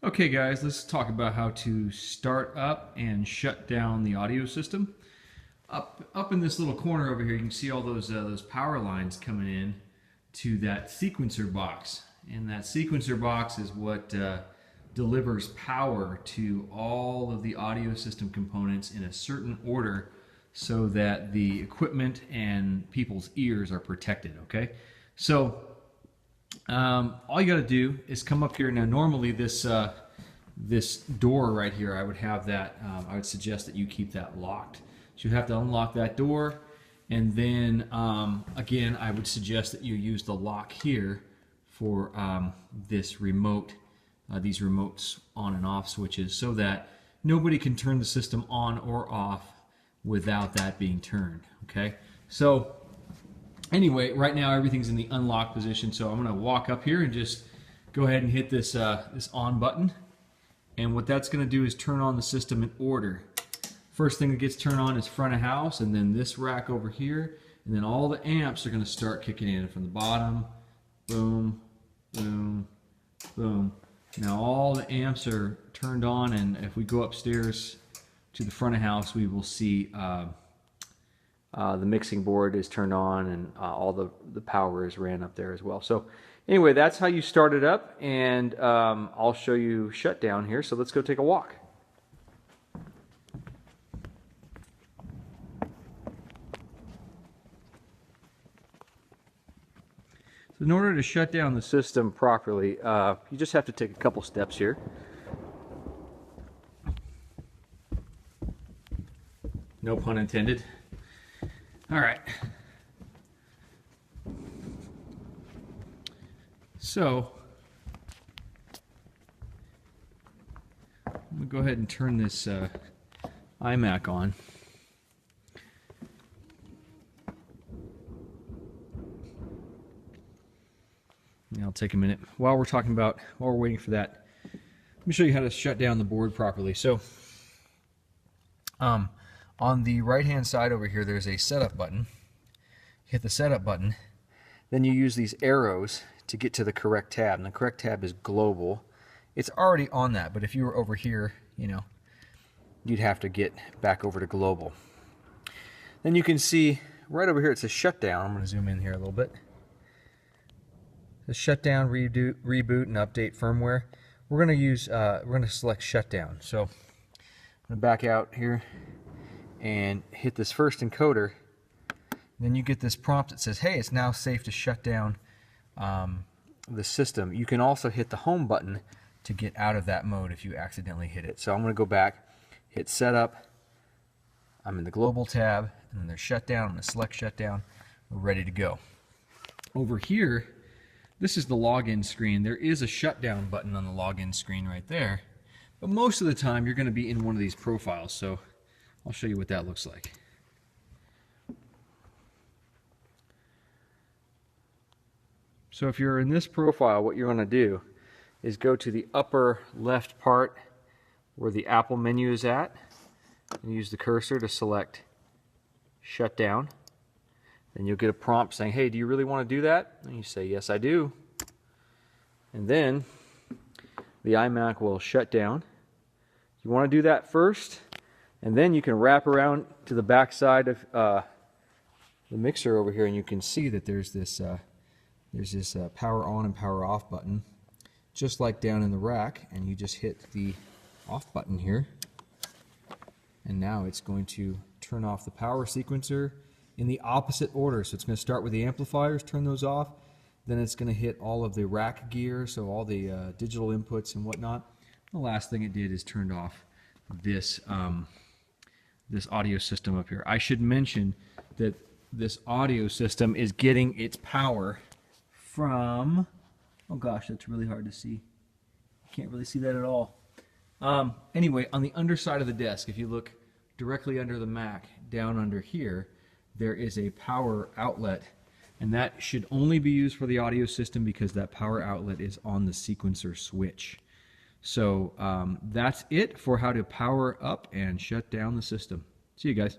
Okay guys, let's talk about how to start up and shut down the audio system. Up in this little corner over here, you can see all those power lines coming in to that sequencer box. And that sequencer box is what delivers power to all of the audio system components in a certain order so that the equipment and people's ears are protected, okay? So all you got to do is come up here. Now normally this door right here, I would have that, I would suggest that you keep that locked. So you have to unlock that door, and then again I would suggest that you use the lock here for this remote, these remotes on and off switches, so that nobody can turn the system on or off without that being turned. Okay, so anyway, right now everything's in the unlock position, so I'm going to walk up here and just go ahead and hit this this on button, and what that's going to do is turn on the system in order. First thing that gets turned on is front of house, and then this rack over here, and then all the amps are going to start kicking in from the bottom. Boom, boom, boom. Now all the amps are turned on, and if we go upstairs to the front of house, we will see the mixing board is turned on, and all the power is ran up there as well. So anyway, that's how you start it up, and I'll show you shutdown here. So let's go take a walk. So in order to shut down the system properly, you just have to take a couple steps here. No pun intended. All right. So I'm going to go ahead and turn this iMac on. Now, I'll take a minute. While we're waiting for that, let me show you how to shut down the board properly. So on the right hand side over here, there's a setup button. Hit the setup button, then you use these arrows to get to the correct tab, and the correct tab is global. It's already on that, but if you were over here, you know, you'd have to get back over to global. Then you can see right over here it says shutdown. I'm going to zoom in here a little bit. The shutdown, reboot, and update firmware. We're going to select shutdown. So I'm going to back out here and hit this first encoder. Then you get this prompt that says, hey, it's now safe to shut down the system. You can also hit the home button to get out of that mode if you accidentally hit it. So I'm going to go back, hit setup. I'm in the global tab, and then there's shutdown. I'm going to select shutdown. We're ready to go. Over here, this is the login screen. There is a shutdown button on the login screen right there, but most of the time you're going to be in one of these profiles, so I'll show you what that looks like. So if you're in this profile, what you're going to do is go to the upper left part where the Apple menu is at, and use the cursor to select shutdown. Then you'll get a prompt saying, hey, do you really want to do that? And you say, yes, I do. And then the iMac will shut down. You want to do that first, and then you can wrap around to the back side of the mixer over here, and you can see that there's this power on and power off button, just like down in the rack, and you just hit the off button here, and now it's going to turn off the power sequencer in the opposite order. So it's going to start with the amplifiers, turn those off, then it's going to hit all of the rack gear, so all the digital inputs and whatnot. The last thing it did is turned off this this audio system up here. I should mention that this audio system is getting its power from, oh gosh, that's really hard to see. Can't really see that at all. Anyway, on the underside of the desk, if you look directly under the Mac, down under here, there is a power outlet, and that should only be used for the audio system because that power outlet is on the sequencer switch. So that's it for how to power up and shut down the system. See you guys.